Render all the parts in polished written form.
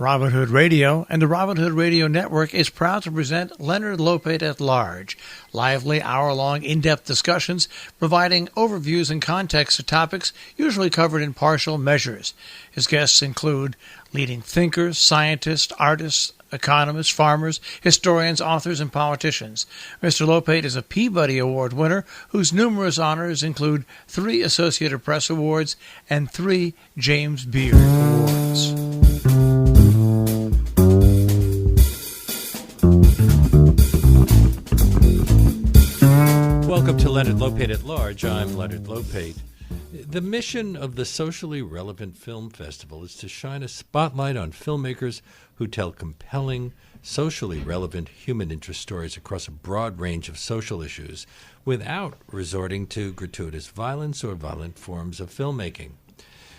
Robin Hood Radio and the Robin Hood Radio Network is proud to present Leonard Lopate at Large, lively hour-long in-depth discussions providing overviews and context to topics usually covered in partial measures. His guests include leading thinkers, scientists, artists, economists, farmers, historians, authors, and politicians. Mr. Lopate is a Peabody Award winner whose numerous honors include 3 Associated Press Awards and 3 James Beard Awards. Welcome to Leonard Lopate at Large. I'm Leonard Lopate. The mission of the Socially Relevant Film Festival is to shine a spotlight on filmmakers who tell compelling, socially relevant human interest stories across a broad range of social issues without resorting to gratuitous violence or violent forms of filmmaking.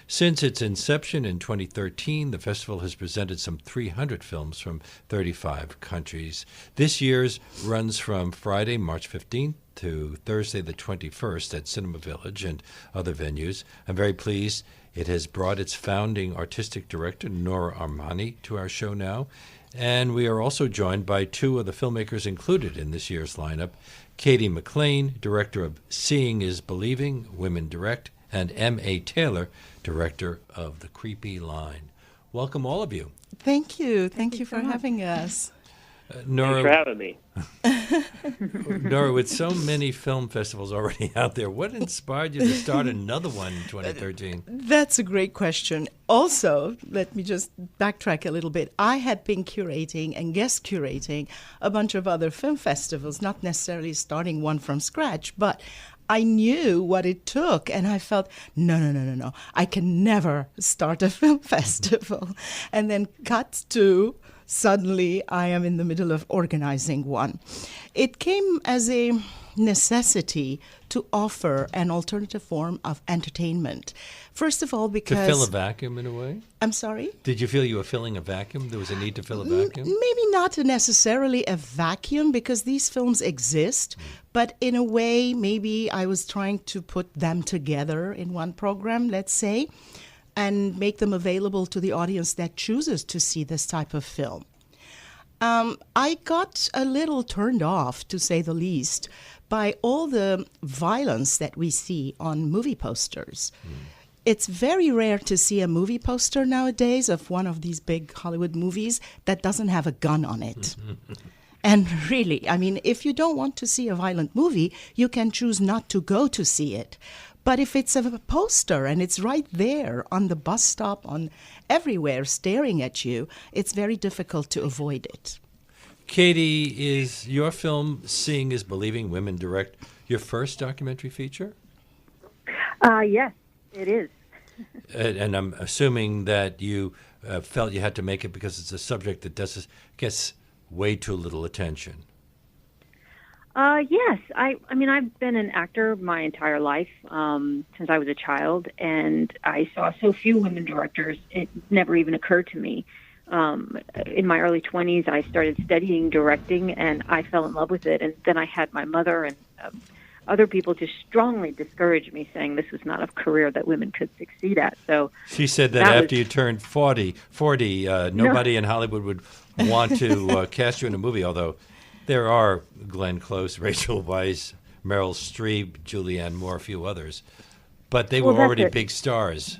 Since its inception in 2013, the festival has presented some 300 films from 35 countries. This year's runs from Friday, March 15th to Thursday the 21st at Cinema Village and other venues. I'm very pleased it has brought its founding artistic director, Nora Armani, to our show now. And we are also joined by 2 of the filmmakers included in this year's lineup, Cady McClain, director of Seeing is Believing, Women Direct, and M.A.Taylor, director of The Creepy Line. Welcome, all of you. Thank you. Thank you for having us. Nora, thanks for having me. Nora, with so many film festivals already out there, what inspired you to start another one in 2013? That's a great question. Also, let me just backtrack a little bit. I had been curating and guest curating a bunch of other film festivals, not necessarily starting one from scratch, but I knew what it took, and I felt, no. I can never start a film festival. And then cut to, suddenly I am in the middle of organizing one. It came as a necessity to offer an alternative form of entertainment. First of all, because... To fill a vacuum, in a way? I'm sorry? Did you feel you were filling a vacuum? There was a need to fill a vacuum? Maybe not necessarily a vacuum, because these films exist, but in a way, maybe I was trying to put them together in one program, let's say, and make them available to the audience that chooses to see this type of film. I got a little turned off, to say the least, by all the violence that we see on movie posters. It's very rare to see a movie poster nowadays of one of these big Hollywood movies that doesn't have a gun on it. And really, I mean, if you don't want to see a violent movie, you can choose not to go to see it. But if it's a poster and it's right there on the bus stop, on everywhere staring at you, it's very difficult to avoid it. Cady, is your film Seeing is Believing, Women Direct your first documentary feature? Yes, it is. And I'm assuming that you felt you had to make it because it's a subject that gets way too little attention. Yes. I mean, I've been an actor my entire life, since I was a child, and I saw so few women directors, it never even occurred to me. In my early 20s, I started studying directing, and I fell in love with it. And then I had my mother and other people just strongly discourage me, saying this was not a career that women could succeed at. So she said that after you turned 40, nobody in Hollywood would want to cast you in a movie, although there are Glenn Close, Rachel Weisz, Meryl Streep, Julianne Moore, a few others. But they were already big stars.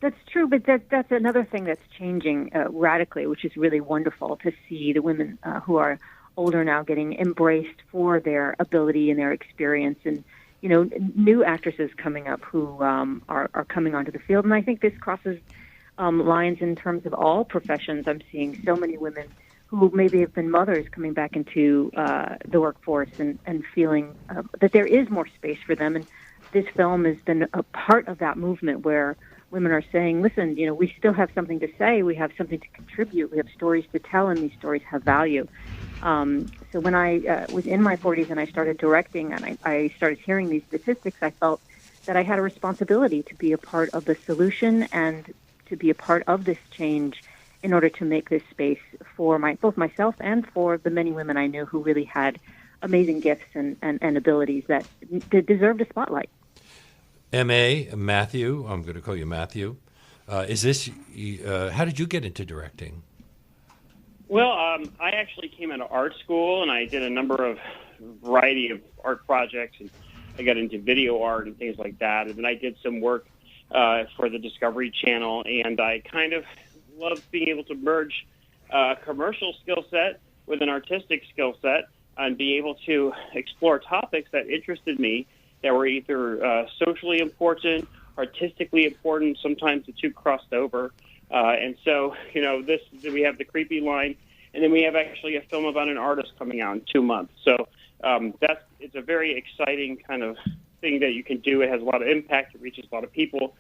That's true, but that's another thing that's changing radically, which is really wonderful to see the women who are older now getting embraced for their ability and their experience, and new actresses coming up who are coming onto the field. And I think this crosses lines in terms of all professions. I'm seeing so many women who maybe have been mothers coming back into the workforce and feeling that there is more space for them. And this film has been a part of that movement where women are saying, listen, we still have something to say, we have something to contribute, we have stories to tell, and these stories have value. So when I was in my 40s and I started directing and I started hearing these statistics, I felt that I had a responsibility to be a part of the solution and to be a part of this change in order to make this space for both myself and for the many women I knew who really had amazing gifts and abilities that deserved a spotlight. Matthew, I'm going to call you Matthew. Is this? How did you get into directing? Well, I actually came out of art school, and I did a variety of art projects, and I got into video art and things like that. And then I did some work for the Discovery Channel, and I kind of loved being able to merge a commercial skill set with an artistic skill set and be able to explore topics that interested me that were either socially important, artistically important. Sometimes the two crossed over. And so, we have the Creepy Line, and then we have actually a film about an artist coming out in 2 months. So it's a very exciting kind of thing that you can do. It has a lot of impact. It reaches a lot of people.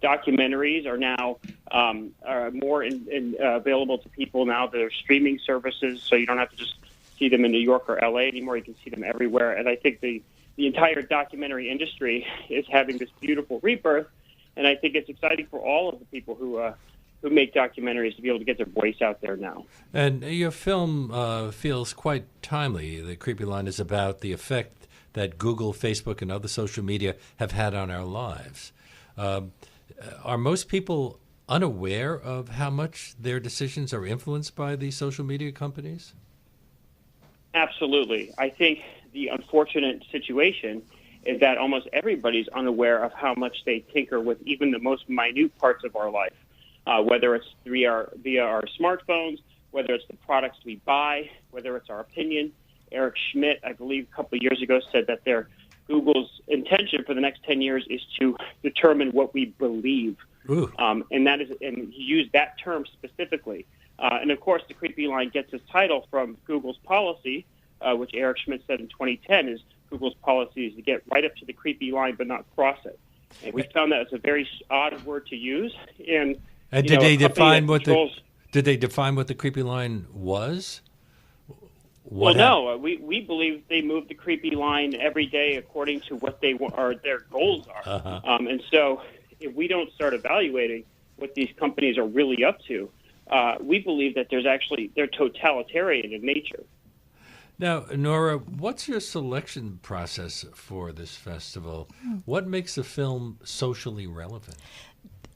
Documentaries are now are more available to people now. There are streaming services, so you don't have to just see them in New York or L.A. anymore. You can see them everywhere. And I think the entire documentary industry is having this beautiful rebirth, and I think it's exciting for all of the people who make documentaries to be able to get their voice out there now. And your film feels quite timely. The Creepy Line is about the effect that Google, Facebook, and other social media have had on our lives. Are most people unaware of how much their decisions are influenced by these social media companies? Absolutely. I think the unfortunate situation is that almost everybody's unaware of how much they tinker with even the most minute parts of our life, whether it's via our smartphones, whether it's the products we buy, whether it's our opinion. Eric Schmidt, I believe a couple of years ago, said that Google's intention for the next 10 years is to determine what we believe. And he used that term specifically. And of course, the Creepy Line gets its title from Google's policy, which Eric Schmidt said in 2010 is Google's policy is to get right up to the creepy line but not cross it. And we found that it's a very odd word to use. And did they define what the creepy line was? No. We believe they move the creepy line every day according to what their goals are. Uh-huh. And so if we don't start evaluating what these companies are really up to, we believe that they're totalitarian in nature. Now, Nora, what's your selection process for this festival? What makes a film socially relevant?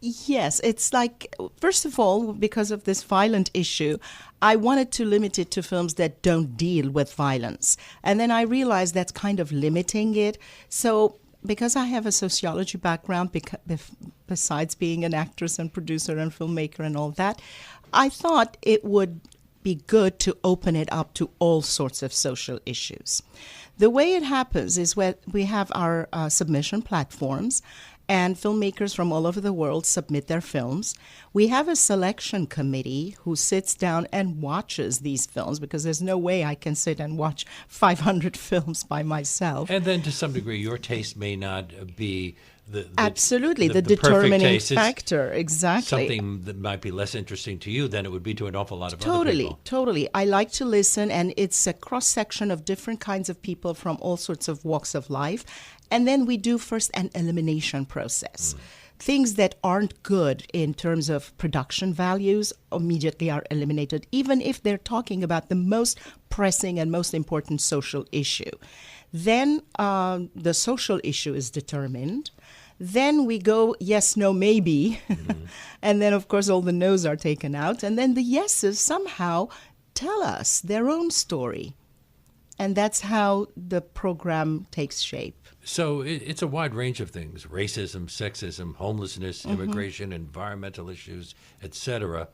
Yes, it's like, first of all, because of this violent issue, I wanted to limit it to films that don't deal with violence. And then I realized that's kind of limiting it. So because I have a sociology background, besides being an actress and producer and filmmaker and all that, I thought it would be good to open it up to all sorts of social issues. The way it happens is when we have our submission platforms, and filmmakers from all over the world submit their films. We have a selection committee who sits down and watches these films, because there's no way I can sit and watch 500 films by myself. And then to some degree, your taste may not be the determining factor. Exactly. Something that might be less interesting to you than it would be to an awful lot of other people. Totally. I like to listen, and it's a cross-section of different kinds of people from all sorts of walks of life. And then we do first an elimination process. Things that aren't good in terms of production values immediately are eliminated, even if they're talking about the most pressing and most important social issue. Then the social issue is determined. Then we go yes, no, maybe. And then, of course, all the no's are taken out. And then the yeses somehow tell us their own story. And that's how the program takes shape. So it's a wide range of things: racism, sexism, homelessness, immigration, environmental issues, etc.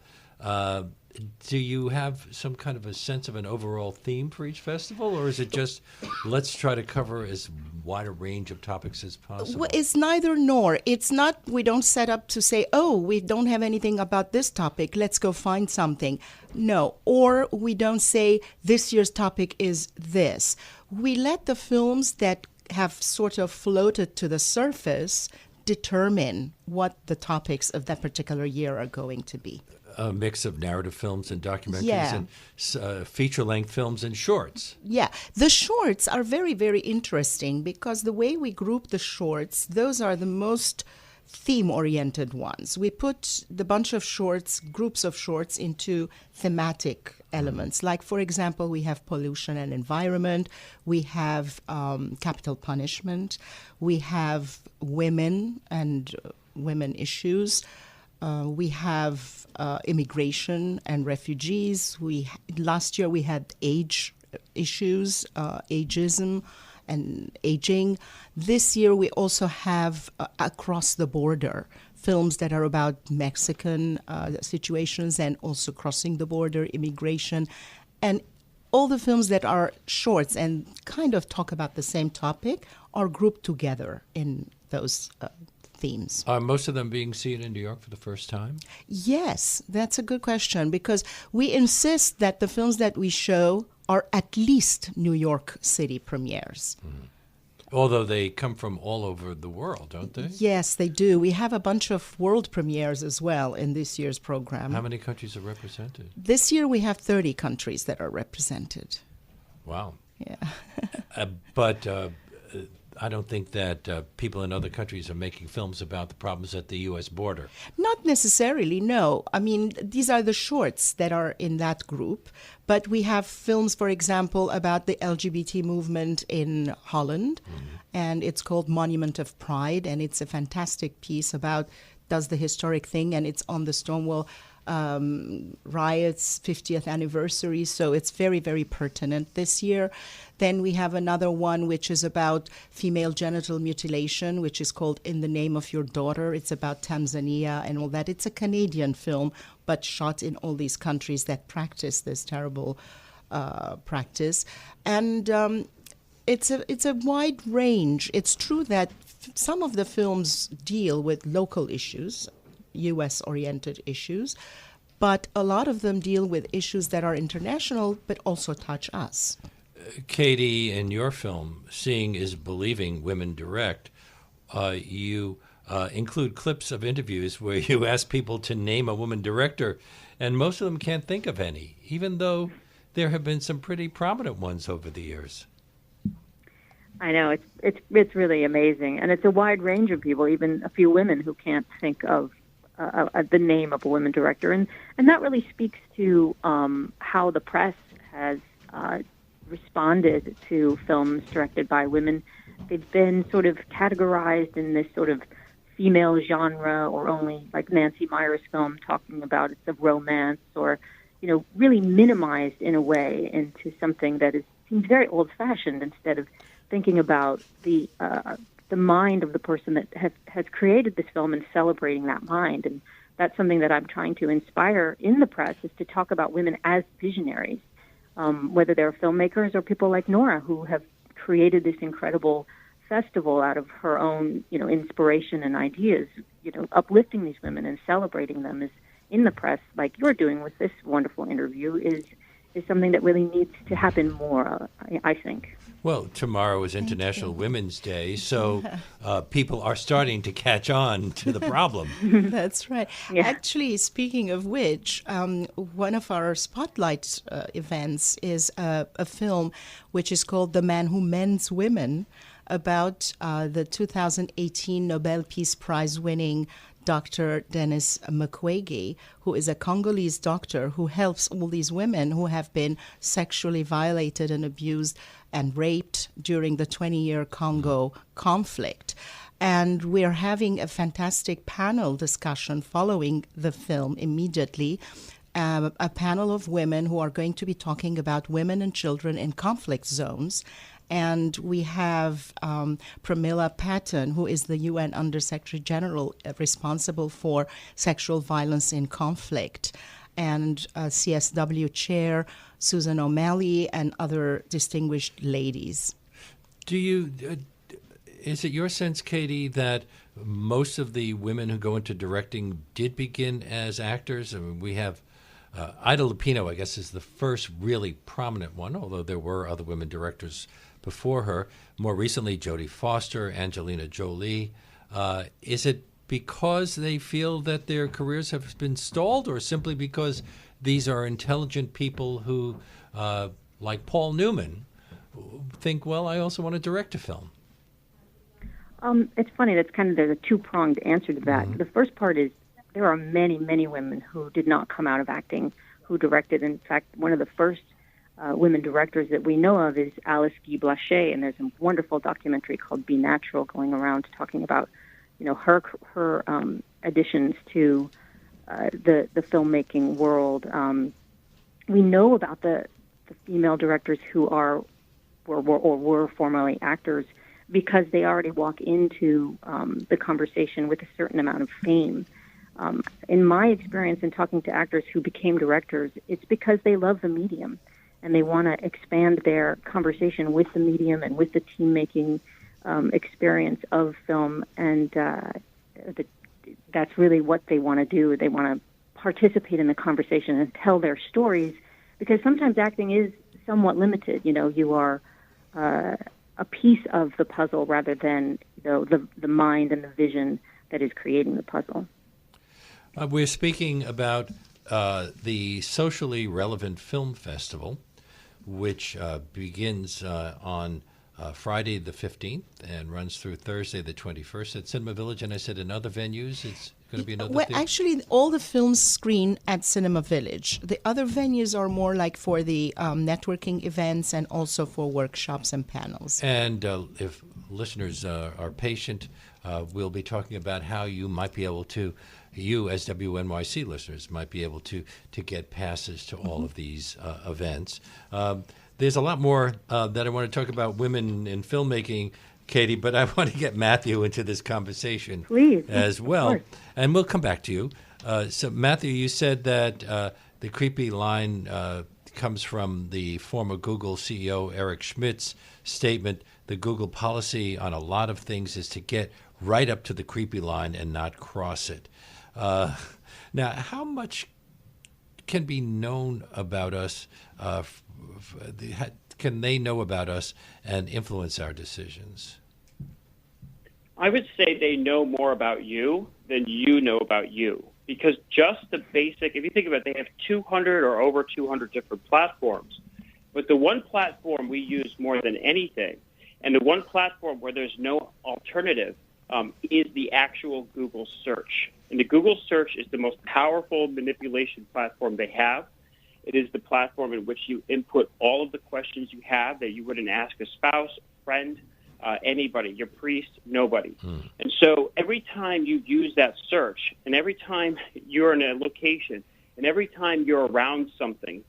Do you have some kind of a sense of an overall theme for each festival, or is it just let's try to cover as wide a range of topics as possible? Well, it's neither nor. It's not, we don't set up to say, oh, we don't have anything about this topic, let's go find something. No. Or we don't say this year's topic is this. We let the films that have sort of floated to the surface determine what the topics of that particular year are going to be. A mix of narrative films and documentaries and feature-length films and shorts. Yeah. The shorts are very, very interesting because the way we group the shorts, those are the most theme-oriented ones. We put the bunch of shorts, groups of shorts, into thematic elements. Like, for example, we have pollution and environment. We have capital punishment. We have women and women issues. we have immigration and refugees. Last year we had age issues, ageism and aging. This year we also have across the border films that are about Mexican situations and also crossing the border, immigration, and all the films that are shorts and kind of talk about the same topic are grouped together in those themes. Are most of them being seen in New York for the first time? Yes, that's a good question, because we insist that the films that we show are at least New York City premieres. Although they come from all over the world, don't they? Yes, they do. We have a bunch of world premieres as well in this year's program. How many countries are represented? This year we have 30 countries that are represented. Wow. Yeah. But I don't think that people in other countries are making films about the problems at the U.S. border. Not necessarily, no. I mean, these are the shorts that are in that group. But we have films, for example, about the LGBT movement in Holland. And it's called Monument of Pride. And it's a fantastic piece about does the historic thing. And it's on the Stonewall riots 50th anniversary, so it's very, very pertinent this year. Then we have another one which is about female genital mutilation, which is called In the Name of Your Daughter. It's about Tanzania and all that. It's a Canadian film, but shot in all these countries that practice this terrible practice. And it's a wide range. It's true that some of the films deal with local issues, U.S.-oriented issues, but a lot of them deal with issues that are international but also touch us. Cady, in your film, Seeing is Believing, Women Direct, you include clips of interviews where you ask people to name a woman director, and most of them can't think of any, even though there have been some pretty prominent ones over the years. I know, it's really amazing, and it's a wide range of people, even a few women who can't think of the name of a woman director, and that really speaks to how the press has responded to films directed by women. They've been sort of categorized in this sort of female genre, or only like Nancy Meyer's film talking about it's a romance, or really minimized in a way into something that seems very old-fashioned, instead of thinking about the mind of the person that has created this film and celebrating that mind. And that's something that I'm trying to inspire in the press, is to talk about women as visionaries, whether they're filmmakers or people like Nora, who have created this incredible festival out of her own, inspiration and ideas, uplifting these women and celebrating them is in the press, like you're doing with this wonderful interview, is something that really needs to happen more, I think. Well, tomorrow is International Women's Day, so people are starting to catch on to the problem. That's right. Yeah. Actually, speaking of which, one of our spotlight events is a film which is called The Man Who Mends Women, about the 2018 Nobel Peace Prize winning Dr. Denis Mukwege, who is a Congolese doctor who helps all these women who have been sexually violated and abused and raped during the 20-year Congo conflict. And we're having a fantastic panel discussion following the film immediately, a panel of women who are going to be talking about women and children in conflict zones. And we have Pramila Patten, who is the UN Undersecretary General responsible for sexual violence in conflict, and CSW Chair Susan O'Malley, and other distinguished ladies. Is it your sense, Cady, that most of the women who go into directing did begin as actors? I mean, we have Ida Lupino, I guess, is the first really prominent one, although there were other women directors before her. More recently, Jodie Foster, Angelina Jolie. Is it because they feel that their careers have been stalled, or simply because these are intelligent people who, like Paul Newman, think, well, I also want to direct a film? It's funny. There's a two-pronged answer to that. Mm-hmm. The first part is there are many, many women who did not come out of acting who directed. In fact, one of the first women directors that we know of is Alice Guy Blaché, and there's a wonderful documentary called Be Natural going around talking about, her additions to the filmmaking world. We know about the female directors who were formerly actors because they already walk into the conversation with a certain amount of fame. In my experience in talking to actors who became directors, it's because they love the medium and they want to expand their conversation with the medium and with the team-making experience of film, and that's really what they want to do. They want to participate in the conversation and tell their stories, because sometimes acting is somewhat limited. You are a piece of the puzzle rather than the mind and the vision that is creating the puzzle. We're speaking about the Socially Relevant Film Festival, which begins on Friday the 15th and runs through Thursday the 21st at Cinema Village. And I said in other venues, it's going to be another theater? Actually, all the films screen at Cinema Village. The other venues are more like for the networking events and also for workshops and panels. And if listeners are patient, we'll be talking about how you might be able to, you as WNYC listeners might be able to get passes to all of these events. There's a lot more that I want to talk about women in filmmaking, Cady, but I want to get Matthew into this conversation as well. And we'll come back to you. So, Matthew, you said that the creepy line comes from the former Google CEO Eric Schmidt's statement. The Google policy on a lot of things is to get right up to the creepy line and not cross it. Now, how much can be known about us? Can they know about us and influence our decisions? I would say they know more about you than you know about you. Because just the basic, if you think about it, they have 200 or over 200 different platforms. But the one platform we use more than anything, and the one platform where there's no alternative, is the actual Google search. And the Google search is the most powerful manipulation platform they have. It is the platform in which you input all of the questions you have that you wouldn't ask a spouse, a friend, anybody, your priest, nobody. And so every time you use that search, and every time you're in a location, and every time you're around something,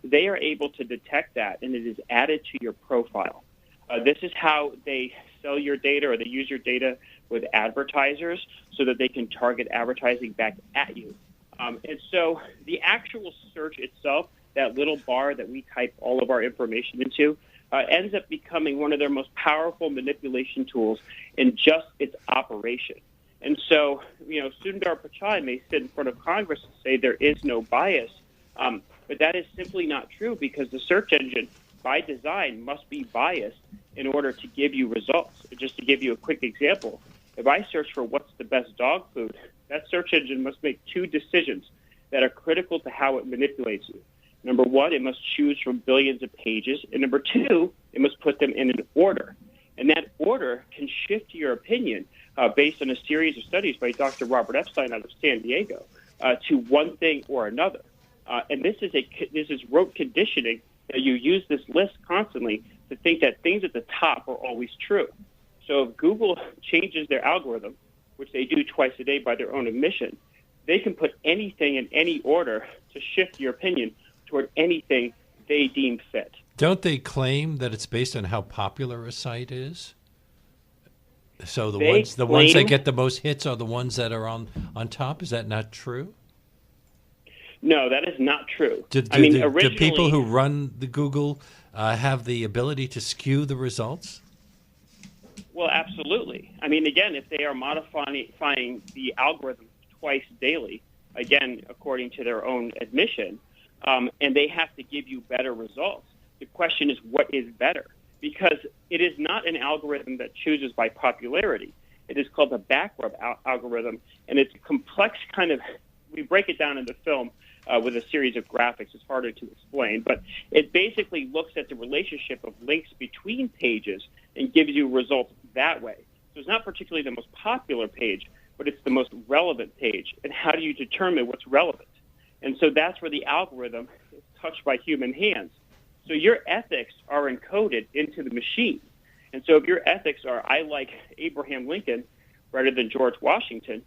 they are able to detect that, and it is added to your profile. This is how they sell your data, or they use your data with advertisers so that they can target advertising back at you. And so the actual search itself, that little bar that we type all of our information into, ends up becoming one of their most powerful manipulation tools in just its operation. And so, Sundar Pichai may sit in front of Congress and say there is no bias, but that is simply not true, because the search engine, by design, must be biased in order to give you results. Just to give you a quick example, if I search for what's the best dog food, that search engine must make two decisions that are critical to how it manipulates you. Number one, it must choose from billions of pages. And number two, it must put them in an order. And that order can shift your opinion based on a series of studies by Dr. Robert Epstein out of San Diego to one thing or another. And this is rote conditioning, that you use this list constantly to think that things at the top are always true. So if Google changes their algorithm, which they do twice a day by their own admission, they can put anything in any order to shift your opinion toward anything they deem fit. Don't they claim that it's based on how popular a site is? So the ones that get the most hits are the ones that are on top? Is that not true? No, that is not true. Do people who run the Google have the ability to skew the results? Well, absolutely. I mean, again, if they are modifying the algorithm twice daily, again, according to their own admission, and they have to give you better results, the question is, what is better? Because it is not an algorithm that chooses by popularity. It is called the backrub algorithm, and it's a complex kind of, we break it down in the film with a series of graphics. It's harder to explain, but it basically looks at the relationship of links between pages and gives you results that way. So it's not particularly the most popular page, but it's the most relevant page. And how do you determine what's relevant? And so that's where the algorithm is touched by human hands. So your ethics are encoded into the machine. And so if your ethics are, I like Abraham Lincoln rather than George Washington,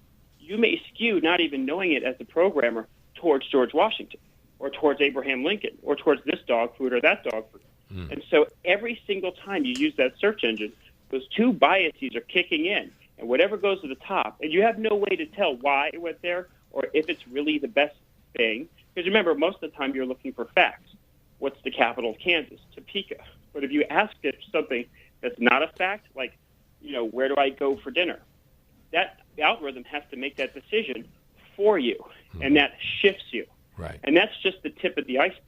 you may skew, not even knowing it as the programmer, towards George Washington or towards Abraham Lincoln or towards this dog food or that dog food. And so every single time you use that search engine, those two biases are kicking in, and whatever goes to the top, and you have no way to tell why it went there or if it's really the best thing. Because remember, most of the time you're looking for facts. What's the capital of Kansas? Topeka. But if you ask it something that's not a fact, like, where do I go for dinner? That algorithm has to make that decision for you, and that shifts you. Right. And that's just the tip of the iceberg.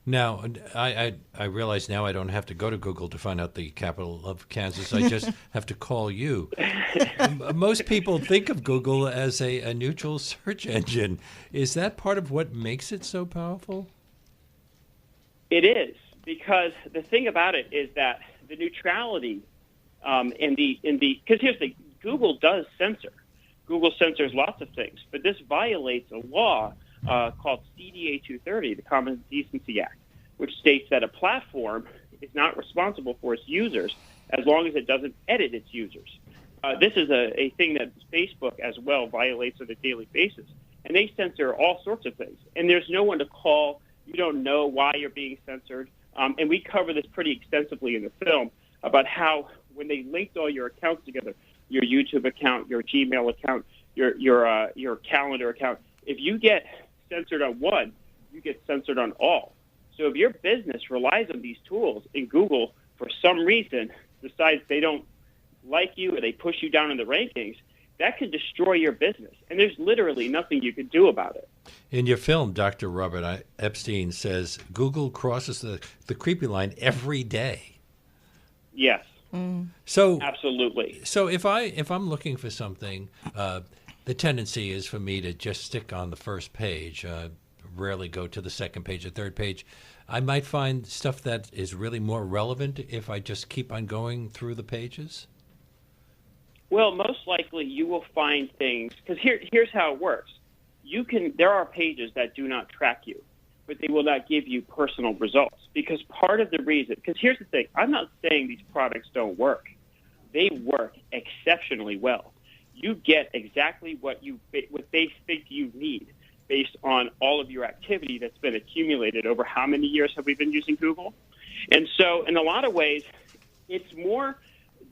Now, I realize now I don't have to go to Google to find out the capital of Kansas. I just have to call you. Most people think of Google as a neutral search engine. Is that part of what makes it so powerful? It is, because the thing about it is that the neutrality because here's the thing, Google does censor. Google censors lots of things, but this violates a law called CDA 230, the Common Decency Act, which states that a platform is not responsible for its users as long as it doesn't edit its users. This is a thing that Facebook as well violates on a daily basis, and they censor all sorts of things. And there's no one to call. You don't know why you're being censored. And we cover this pretty extensively in the film about how when they linked all your accounts together, your YouTube account, your Gmail account, your calendar account, if you get censored on one, you get censored on all. So if your business relies on these tools and Google, for some reason, decides they don't like you or they push you down in the rankings, that could destroy your business. And there's literally nothing you can do about it. In your film, Dr. Robert Epstein says Google crosses the creepy line every day. Yes. So absolutely. So if I'm looking for something, the tendency is for me to just stick on the first page, rarely go to the second page or third page. I might find stuff that is really more relevant if I just keep on going through the pages. Well, most likely you will find things, because here's how it works. There are pages that do not track you, but they will not give you personal results. Because part of the reason, because here's the thing, I'm not saying these products don't work. They work exceptionally well. You get exactly what they think you need based on all of your activity that's been accumulated over how many years have we been using Google? And so in a lot of ways, it's more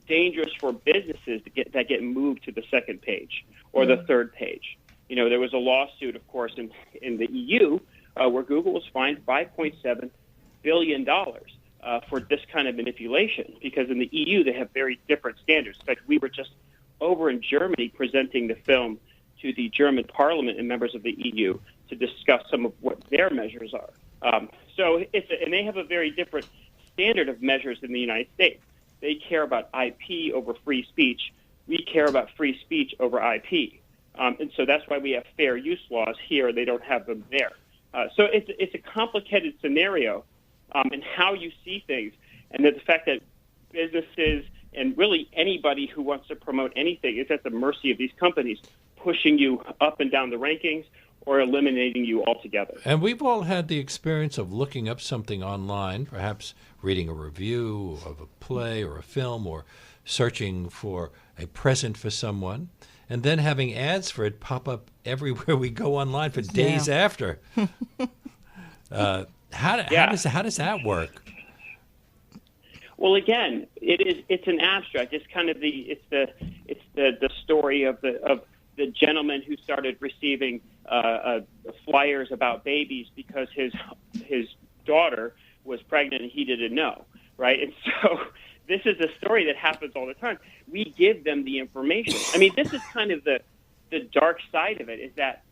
dangerous for businesses that get moved to the second page or the third page. There was a lawsuit, of course, in the EU where Google was fined $5.7 billion for this kind of manipulation, because in the EU they have very different standards. In fact, we were just over in Germany presenting the film to the German Parliament and members of the EU to discuss some of what their measures are. And they have a very different standard of measures in the United States. They care about IP over free speech. We care about free speech over IP. And so that's why we have fair use laws here. They don't have them there. So it's a complicated scenario in how you see things, and that the fact that businesses and really anybody who wants to promote anything is at the mercy of these companies pushing you up and down the rankings or eliminating you altogether. And we've all had the experience of looking up something online, perhaps reading a review of a play or a film, or searching for a present for someone, and then having ads for it pop up everywhere we go online for days after. How does that work? Well, again, it's an abstract. It's kind of the story of the gentleman who started receiving flyers about babies because his daughter was pregnant and he didn't know, right? And so this is a story that happens all the time. We give them the information. I mean, this is kind of the dark side of it, is that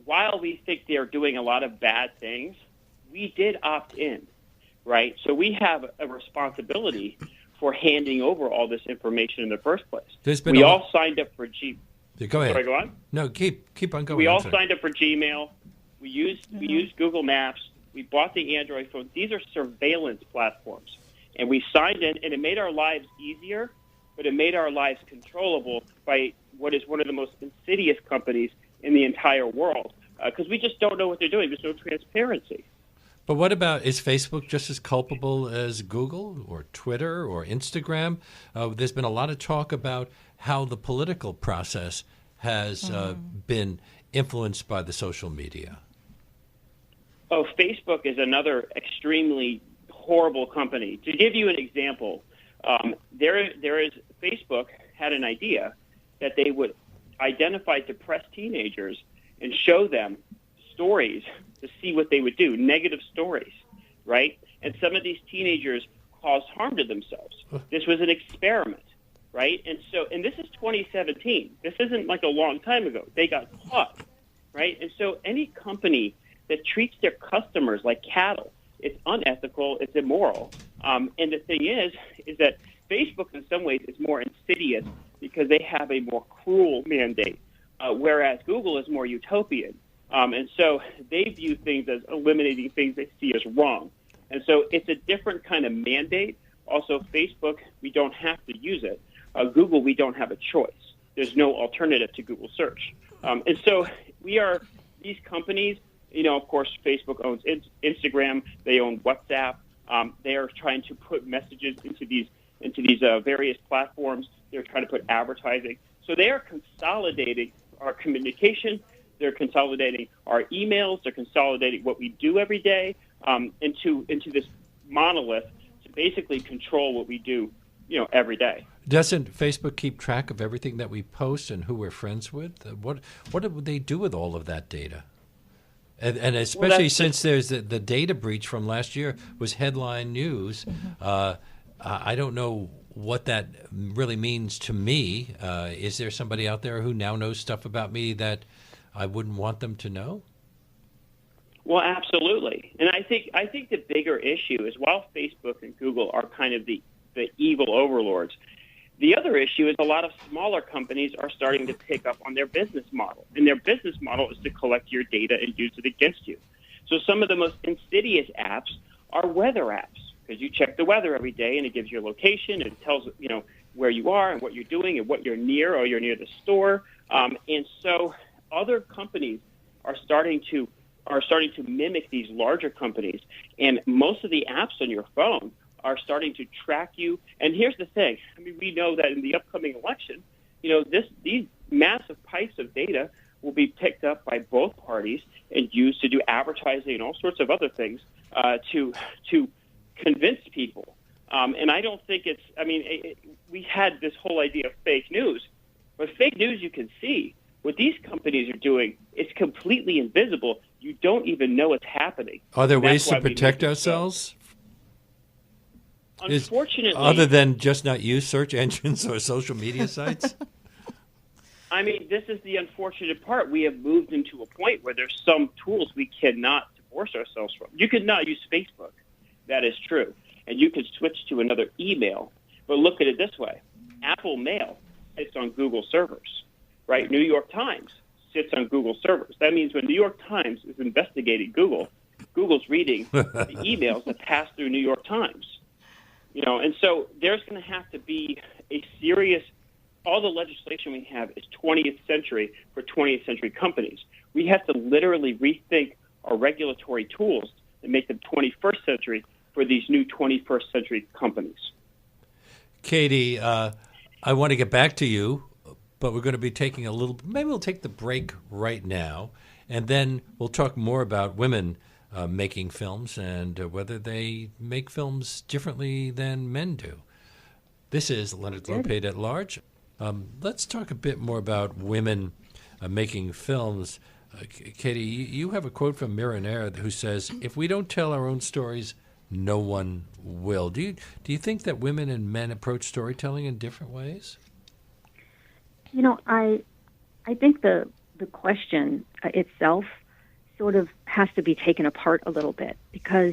while we think they're doing a lot of bad things, we did opt in, right? So we have a responsibility for handing over all this information in the first place. We all signed up for Go ahead. Sorry, go on. No, keep on going. We all signed up for Gmail. We used Google Maps. We bought the Android phone. These are surveillance platforms. And we signed in, and it made our lives easier, but it made our lives controllable by what is one of the most insidious companies in the entire world, because we just don't know what they're doing. There's no transparency. But what about, is Facebook just as culpable as Google or Twitter or Instagram? There's been a lot of talk about how the political process has been influenced by the social media? Oh, Facebook is another extremely horrible company. To give you an example, Facebook had an idea that they would identify depressed teenagers and show them stories to see what they would do, negative stories, right? And some of these teenagers caused harm to themselves. This was an experiment, right? And this is 2017. This isn't like a long time ago. They got caught, right? And so any company that treats their customers like cattle, it's unethical, it's immoral. And the thing is that Facebook in some ways is more insidious because they have a more cruel mandate, whereas Google is more utopian. And so they view things as eliminating things they see as wrong. And so it's a different kind of mandate. Also, Facebook, we don't have to use it. Google, we don't have a choice. There's no alternative to Google search. And so these companies, of course, Facebook owns Instagram. They own WhatsApp. They are trying to put messages into these various platforms. They're trying to put advertising. So they are consolidating our communication. They're consolidating our emails. They're consolidating what we do every day into this monolith to basically control what we do, every day. Doesn't Facebook keep track of everything that we post and who we're friends with? What would they do with all of that data? And especially since there's the data breach from last year was headline news. I don't know what that really means to me. Is there somebody out there who now knows stuff about me that I wouldn't want them to know? Well, absolutely. And I think the bigger issue is while Facebook and Google are kind of the evil overlords, the other issue is a lot of smaller companies are starting to pick up on their business model. And their business model is to collect your data and use it against you. So some of the most insidious apps are weather apps because you check the weather every day and it gives your location and it tells, where you are and what you're doing and what you're near or you're near the store. And so other companies are starting to mimic these larger companies. And most of the apps on your phone are starting to track you. And here's the thing. I mean, we know that in the upcoming election, these massive pipes of data will be picked up by both parties and used to do advertising and all sorts of other things to convince people. And I don't think we had this whole idea of fake news, but fake news you can see. What these companies are doing is completely invisible. You don't even know it's happening. Are there ways to protect ourselves? Unfortunately, other than just not use search engines or social media sites? I mean, this is the unfortunate part. We have moved into a point where there's some tools we cannot divorce ourselves from. You could not use Facebook. That is true. And you could switch to another email. But look at it this way. Apple Mail sits on Google servers, right? New York Times sits on Google servers. That means when New York Times is investigating Google, Google's reading the emails that pass through New York Times. And so there's going to have to be a serious, all the legislation we have is 20th century for 20th century companies. We have to literally rethink our regulatory tools and make them 21st century for these new 21st century companies. Cady, I want to get back to you, but we're going to be taking maybe we'll take the break right now, and then we'll talk more about women making films and whether they make films differently than men do. This is Leonard Lopate at Large. Let's talk a bit more about women making films. Cady, you have a quote from Leonard who says, "If we don't tell our own stories, no one will." Do you think that women and men approach storytelling in different ways? I think the question itself sort of has to be taken apart a little bit because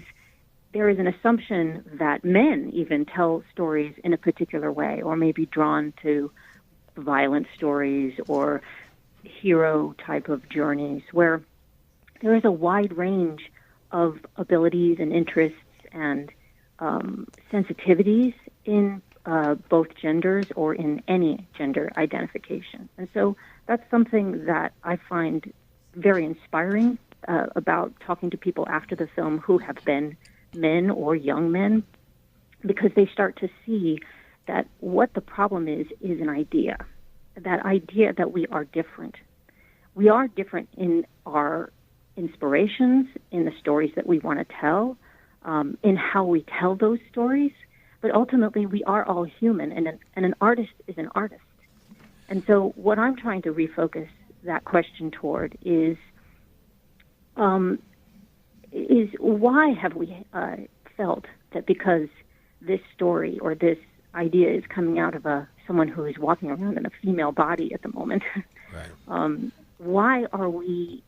there is an assumption that men even tell stories in a particular way or may be drawn to violent stories or hero type of journeys where there is a wide range of abilities and interests and sensitivities in both genders or in any gender identification. And so that's something that I find very inspiring about talking to people after the film who have been men or young men, because they start to see that what the problem is an idea. that idea that we are different. We are different in our inspirations, in the stories that we want to tell, in how we tell those stories. But ultimately, we are all human, and an artist is an artist. And so what I'm trying to refocus that question toward is why have we felt that because this story or this idea is coming out of someone who is walking around in a female body at the moment, Right. Why are we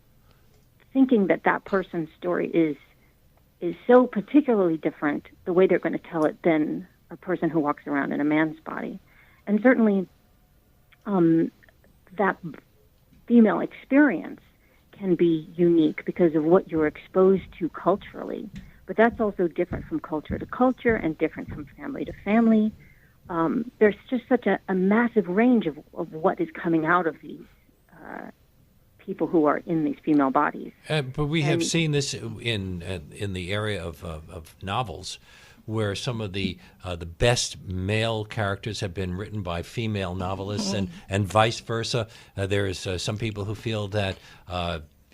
thinking that that person's story is so particularly different, the way they're going to tell it, than a person who walks around in a man's body? And certainly that female experience can be unique because of what you're exposed to culturally, but that's also different from culture to culture and different from family to family. There's just such a massive range of what is coming out of these people who are in these female bodies. But we have seen this in the area of novels, where some of the best male characters have been written by female novelists, and vice versa. There's some people who feel that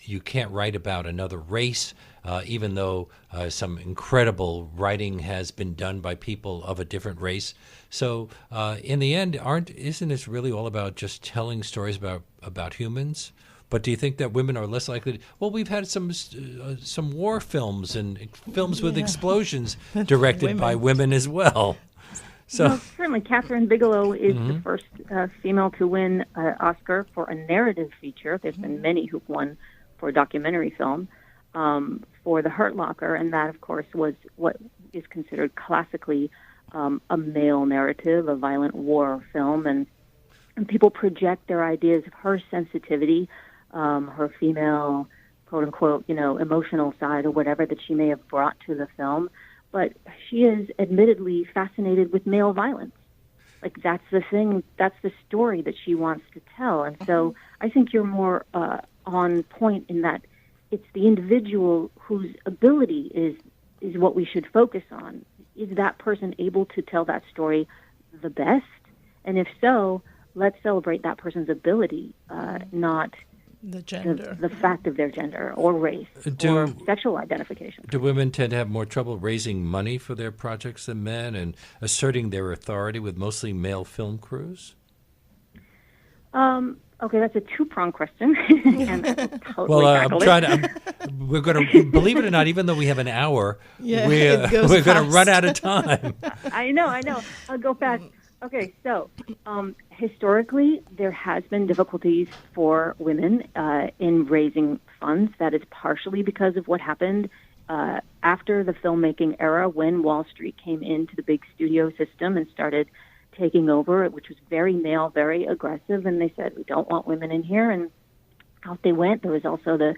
you can't write about another race, even though some incredible writing has been done by people of a different race. So in the end, isn't this really all about just telling stories about humans? But do you think that women are less likely to? Well, we've had some war films and films with explosions directed by women as well. So well, certainly, Catherine Bigelow is the first female to win an Oscar for a narrative feature. There's been many who've won for a documentary film, for The Hurt Locker, and that, of course, was what is considered classically a male narrative, a violent war film, and people project their ideas of her sensitivity, her female, quote-unquote, emotional side or whatever that she may have brought to the film. But she is admittedly fascinated with male violence. Like, that's the thing, that's the story that she wants to tell. And so I think you're more on point in that it's the individual whose ability is what we should focus on. Is that person able to tell that story the best? And if so, let's celebrate that person's ability, not the gender, the fact of their gender or race or sexual identification. Do women tend to have more trouble raising money for their projects than men and asserting their authority with mostly male film crews? Okay, that's a two-pronged question. And totally we're going to, believe it or not, even though we have an hour, we're going to run out of time. I know. I'll go fast. Okay, so historically, there has been difficulties for women in raising funds. That is partially because of what happened after the filmmaking era, when Wall Street came into the big studio system and started taking over, which was very male, very aggressive, and they said, we don't want women in here, and out they went. There was also the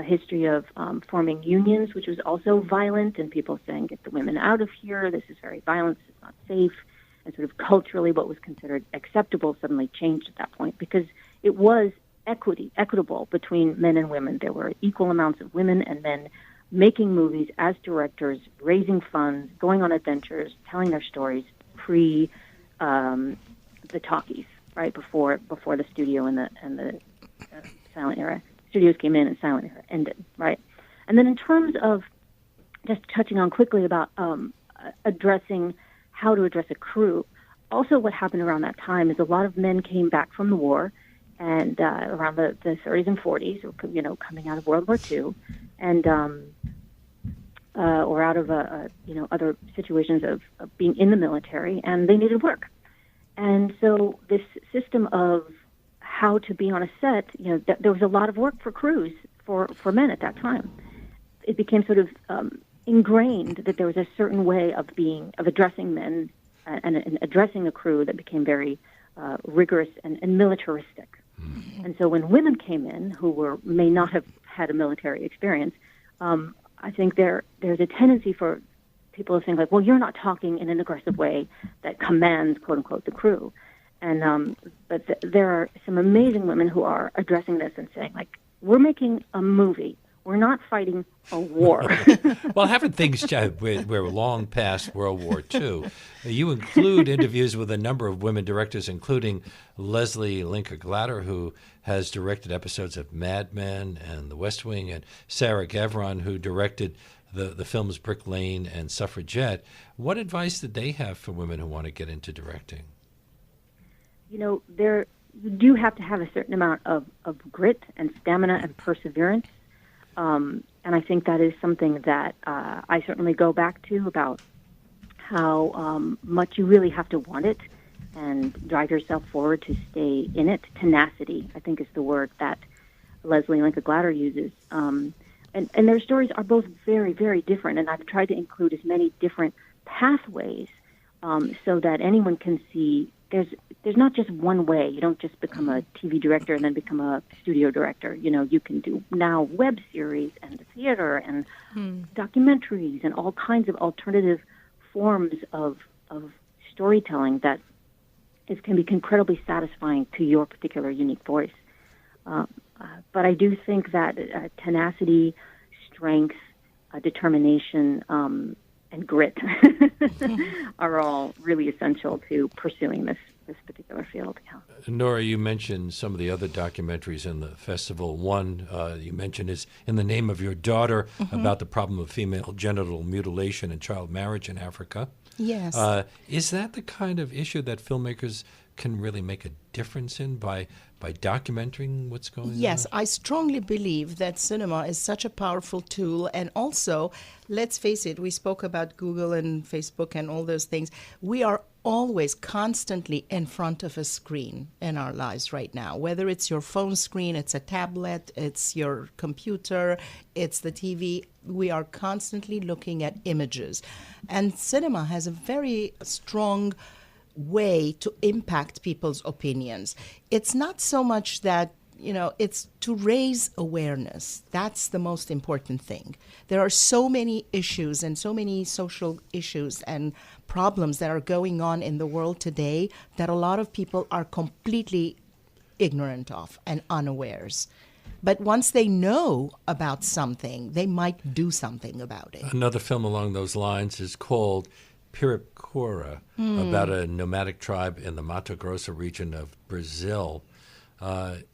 history of forming unions, which was also violent, and people saying, get the women out of here, this is very violent, this is not safe. And sort of culturally what was considered acceptable suddenly changed at that point because it was equitable between men and women. There were equal amounts of women and men making movies as directors, raising funds, going on adventures, telling their stories pre the talkies, right, before the studio and the silent era. Studios came in and silent era ended, right? And then in terms of just touching on quickly about addressing how to address a crew. Also, what happened around that time is a lot of men came back from the war, and around the 30s and 40s, or, coming out of World War II, and or out of other situations of being in the military, and they needed work. And so this system of how to be on a set, there was a lot of work for crews for men at that time. It became sort of ingrained that there was a certain way of addressing men and addressing a crew that became very rigorous and militaristic. And so when women came in who may not have had a military experience, I think there's a tendency for people to think like, well, you're not talking in an aggressive way that commands, quote unquote, the crew. And but there are some amazing women who are addressing this and saying like, we're making a movie. We're not fighting a war. Well, haven't things we're long past World War II? You include interviews with a number of women directors, including Leslie Linka Glatter, who has directed episodes of Mad Men and The West Wing, and Sarah Gavron, who directed the films Brick Lane and Suffragette. What advice did they have for women who want to get into directing? You know, you do have to have a certain amount of grit and stamina and perseverance. And I think that is something that I certainly go back to, about how much you really have to want it and drive yourself forward to stay in it. Tenacity, I think, is the word that Leslie Linka Glatter uses. And their stories are both very, very different, and I've tried to include as many different pathways so that anyone can see there's not just one way. You don't just become a TV director and then become a studio director. You know, you can do now web series and theater and documentaries and all kinds of alternative forms of storytelling that can be incredibly satisfying to your particular unique voice. But I do think that tenacity, strength, determination, and grit are all really essential to pursuing this particular field. Yeah. Nora, you mentioned some of the other documentaries in the festival. One you mentioned is In the Name of Your Daughter, about the problem of female genital mutilation and child marriage in Africa. Yes. Is that the kind of issue that filmmakers can really make a difference in by documenting what's going on? Yes, I strongly believe that cinema is such a powerful tool. And also, let's face it, we spoke about Google and Facebook and all those things. We are always constantly in front of a screen in our lives right now, whether it's your phone screen, it's a tablet, it's your computer, it's the TV. We are constantly looking at images. And cinema has a very strong way to impact people's opinions. It's not so much that, it's to raise awareness. That's the most important thing. There are so many issues and so many social issues and problems that are going on in the world today that a lot of people are completely ignorant of and unawares. But once they know about something, they might do something about it. Another film along those lines is called Piripora, about a nomadic tribe in the Mato Grosso region of Brazil.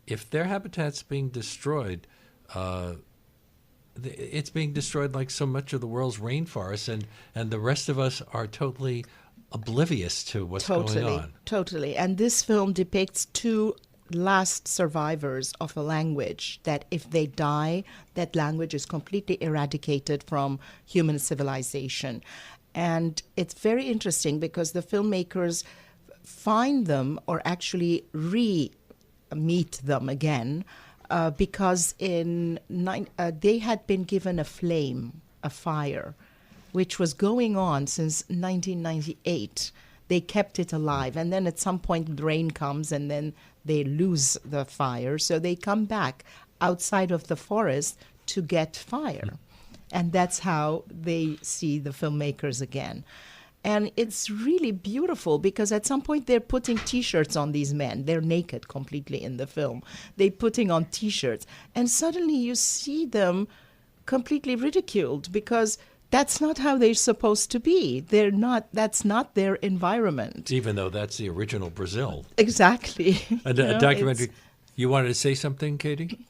If their habitat's being destroyed, it's being destroyed like so much of the world's rainforests, and the rest of us are totally oblivious to what's going on. Totally. And this film depicts two last survivors of a language that if they die, that language is completely eradicated from human civilization. And it's very interesting because the filmmakers find them or actually re-meet them again because they had been given a fire, which was going on since 1998. They kept it alive. And then at some point the rain comes and then they lose the fire. So they come back outside of the forest to get fire. And that's how they see the filmmakers again. And it's really beautiful because at some point they're putting T-shirts on these men. They're naked completely in the film. They're putting on T-shirts. And suddenly you see them completely ridiculed because that's not how they're supposed to be. That's not their environment. Even though that's the original Brazil. Exactly. A documentary. You wanted to say something, Cady?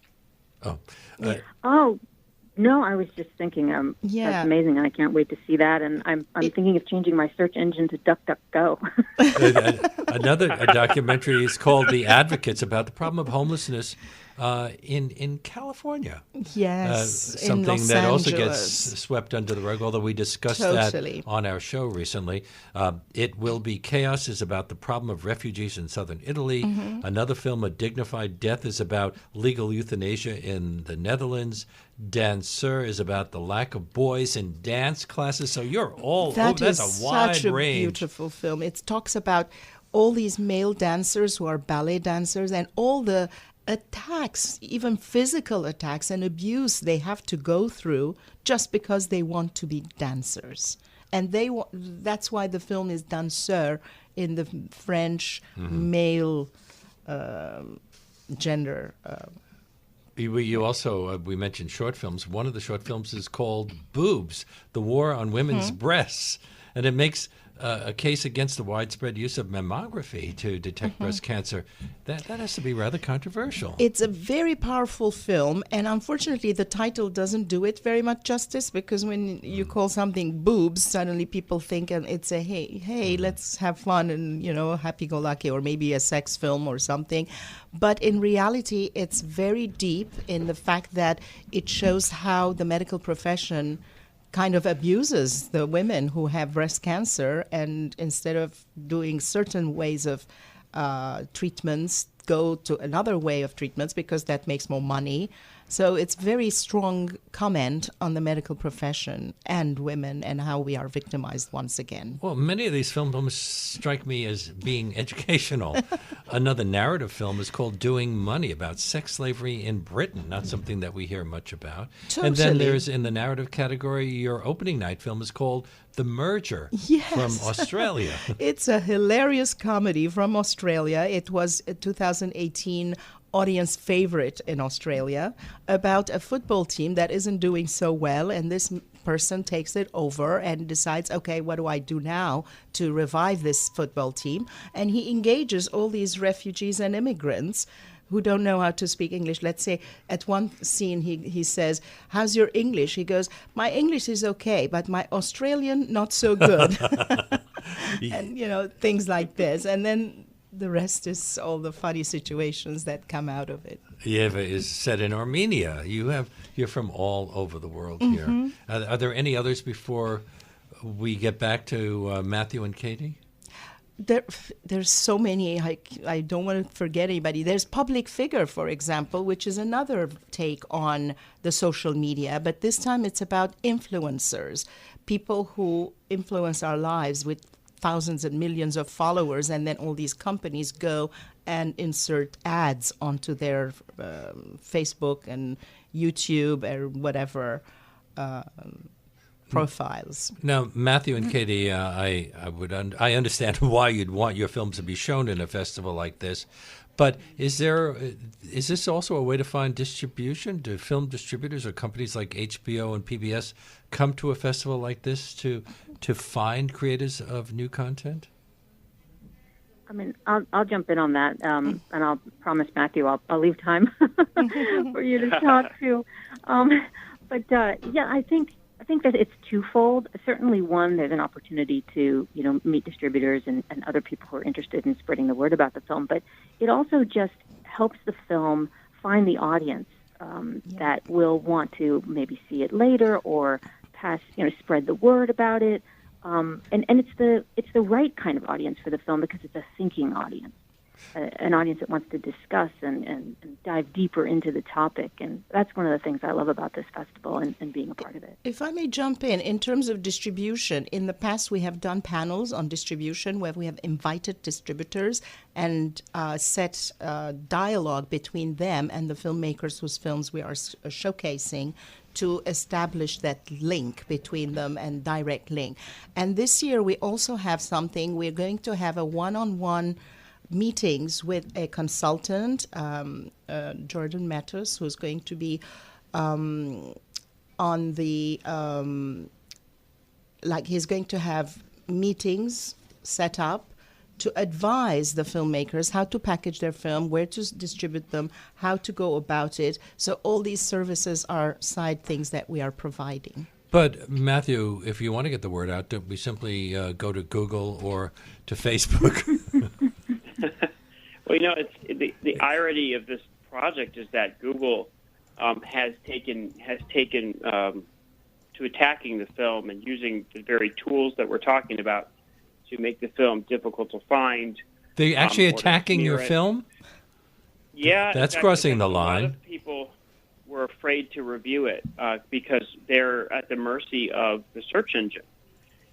No, I was just thinking, that's amazing, and I can't wait to see that. And I'm thinking of changing my search engine to DuckDuckGo. Another documentary is called The Advocates, about the problem of homelessness in California. Yes, something in Los that Angeles. Also gets swept under the rug, although we discussed that on our show recently. It Will Be Chaos is about the problem of refugees in southern Italy. Another film, A Dignified Death, is about legal euthanasia in the Netherlands. Dancer is about the lack of boys in dance classes. So you're all that's a wide such a range. Beautiful film. It talks about all these male dancers who are ballet dancers and all the attacks, even physical attacks and abuse they have to go through just because they want to be dancers. And that's why the film is Danseur in the French male gender You also, we mentioned short films. One of the short films is called Boobs, the War on Women's Breasts. And it makes a case against the widespread use of mammography to detect breast cancer. That has to be rather controversial. It's a very powerful film, and unfortunately the title doesn't do it very much justice, because when you call something boobs, suddenly people think it's a hey, let's have fun and, happy-go-lucky, or maybe a sex film or something. But in reality, it's very deep in the fact that it shows how the medical profession kind of abuses the women who have breast cancer, and instead of doing certain ways of treatments, go to another way of treatments because that makes more money. So it's very strong comment on the medical profession and women and how we are victimized once again. Well, many of these films strike me as being educational. Another narrative film is called Doing Money, about sex slavery in Britain, not something that we hear much about. Totally. And then there's, in the narrative category, your opening night film is called The Merger from Australia. It's a hilarious comedy from Australia. It was a 2018 audience favorite in Australia, about a football team that isn't doing so well, and this person takes it over and decides, okay, what do I do now to revive this football team? And he engages all these refugees and immigrants who don't know how to speak English. Let's say at one scene he says, how's your English? He goes, my English is okay, but my Australian not so good. And, things like this. And then the rest is all the funny situations that come out of it. Yeva is set in Armenia. You're from all over the world here. Are there any others before we get back to Matthew and Cady? There's so many. I don't want to forget anybody. There's Public Figure, for example, which is another take on the social media, but this time it's about influencers, people who influence our lives with thousands and millions of followers, and then all these companies go and insert ads onto their Facebook and YouTube or whatever profiles. Now, Matthew and Cady, I understand why you'd want your films to be shown in a festival like this, but is this also a way to find distribution? Do film distributors or companies like HBO and PBS come to a festival like this to find creators of new content? I mean, I'll jump in on that, and I'll promise Matthew I'll leave time for you to talk to. I think that it's twofold. Certainly, one, there's an opportunity to meet distributors and other people who are interested in spreading the word about the film. But it also just helps the film find the audience that will want to maybe see it later or spread the word about it. And it's the right kind of audience for the film because it's a thinking audience, an audience that wants to discuss and dive deeper into the topic. And that's one of the things I love about this festival and being a part of it. If I may jump in terms of distribution, in the past we have done panels on distribution where we have invited distributors and set dialogue between them and the filmmakers whose films we are showcasing, to establish that link between them and direct link. And this year we also have something. We're going to have a one-on-one meetings with a consultant, Jordan Matters, who's going to be on the, he's going to have meetings set up to advise the filmmakers how to package their film, where to distribute them, how to go about it. So all these services are side things that we are providing. But, Matthew, if you want to get the word out, don't we simply go to Google or to Facebook? Well, it's the irony of this project is that Google has taken to attacking the film and using the very tools that we're talking about to make the film difficult to find. They're actually attacking your film? Yeah. That's crossing the line. A lot of people were afraid to review it because they're at the mercy of the search engine.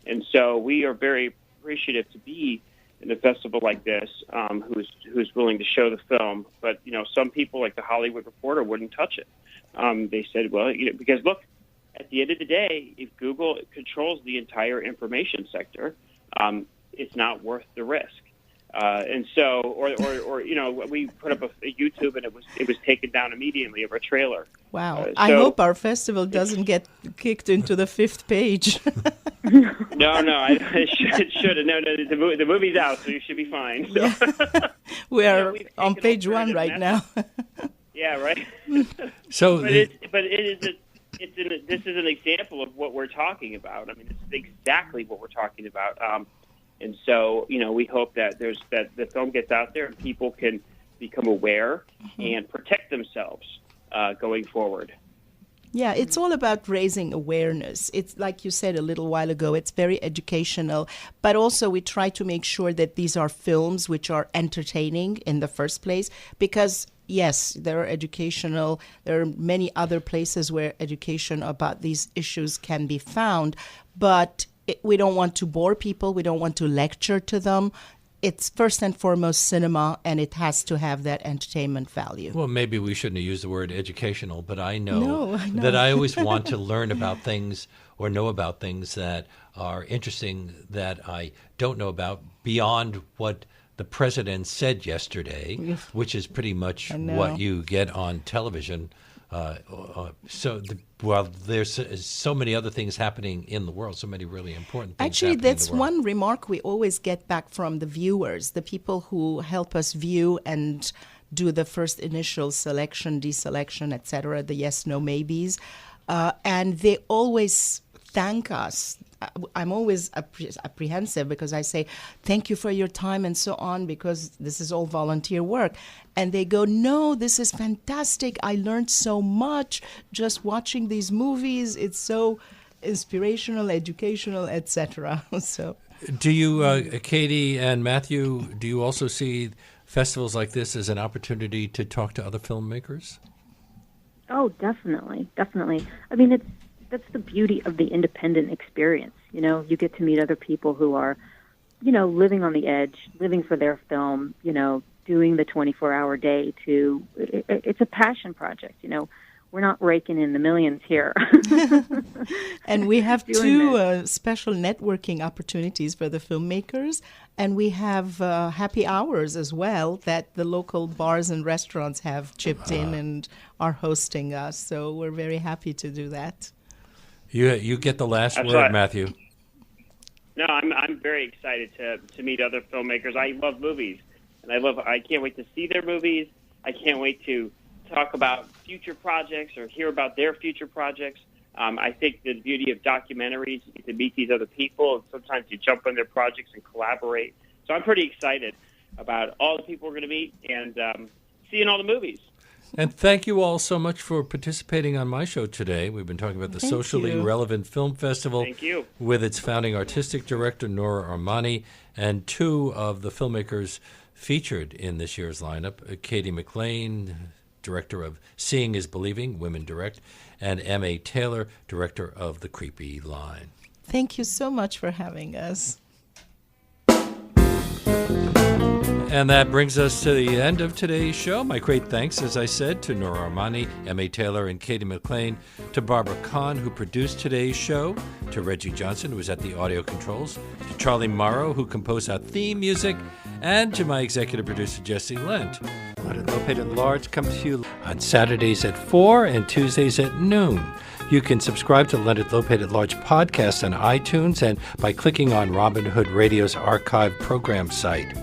And so we are very appreciative to be in a festival like this who's willing to show the film. But, some people like the Hollywood Reporter wouldn't touch it. They said, well, because look, at the end of the day, if Google controls the entire information sector, it's not worth the risk. And so, or we put up a YouTube and it was taken down immediately of a trailer. Wow. I hope our festival doesn't get kicked into the 5th page. No, it shouldn't. No, the movie's out, so you should be fine. So. Yeah. We are on page 1 right now. Yeah, right. So, this is an example of what we're talking about. I mean, it's exactly what we're talking about. And so, we hope that the film gets out there and people can become aware and protect themselves going forward. Yeah, it's all about raising awareness. It's like you said a little while ago, it's very educational, but also we try to make sure that these are films which are entertaining in the first place, because yes, there are educational, there are many other places where education about these issues can be found, but we don't want to bore people, we don't want to lecture to them. It's first and foremost cinema, and it has to have that entertainment value. Well, maybe we shouldn't have used the word educational, but I know that I always want to learn about things or know about things that are interesting that I don't know about beyond what the president said yesterday, which is pretty much what you get on television. While there's so many other things happening in the world, so many really important things. Actually, happening that's in the world. one remark we always get back from the viewers, the people who help us view and do the first initial selection, deselection, etc., the yes, no, maybes, and they always thank us. I'm always apprehensive because I say, thank you for your time and so on, because this is all volunteer work. And they go, no, this is fantastic. I learned so much just watching these movies. It's so inspirational, educational, etc. So, do you, Cady and Matthew, do you also see festivals like this as an opportunity to talk to other filmmakers? Oh, definitely. I mean, that's the beauty of the independent experience. You get to meet other people who are, living on the edge, living for their film, doing the 24-hour day it's a passion project. We're not raking in the millions here. And we have two special networking opportunities for the filmmakers, and we have happy hours as well that the local bars and restaurants have chipped in and are hosting us. So we're very happy to do that. You get the last word, Matthew. No, I'm very excited to meet other filmmakers. I love movies, and I can't wait to see their movies. I can't wait to talk about future projects or hear about their future projects. I think the beauty of documentaries, you get to meet these other people, and sometimes you jump on their projects and collaborate. So I'm pretty excited about all the people we're going to meet and seeing all the movies. And thank you all so much for participating on my show today. We've been talking about the Socially Relevant Film Festival with its founding artistic director, Nora Armani, and two of the filmmakers featured in this year's lineup, Cady McClain, director of Seeing is Believing, Women Direct, and M.A.Taylor, director of The Creepy Line. Thank you so much for having us. And that brings us to the end of today's show. My great thanks, as I said, to Nora Armani, M.A.Taylor, and Cady McClain, to Barbara Kahn, who produced today's show, to Reggie Johnson, who was at the audio controls, to Charlie Morrow, who composed our theme music, and to my executive producer, Jesse Lent. Leonard Lopate at Large comes to you on Saturdays at 4 and Tuesdays at noon. You can subscribe to Leonard Lopate at Large podcast on iTunes and by clicking on Robin Hood Radio's archive program site,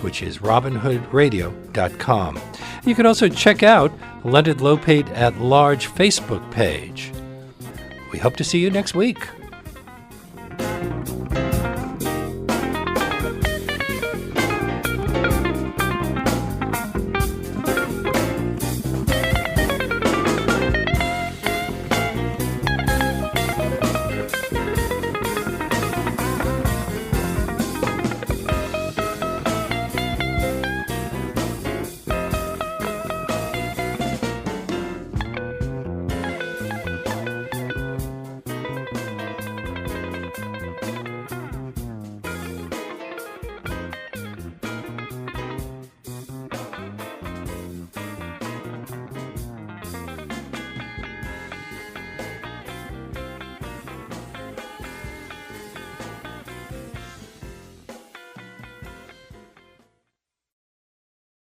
which is robinhoodradio.com. You can also check out Leonard Lopate at Large Facebook page. We hope to see you next week.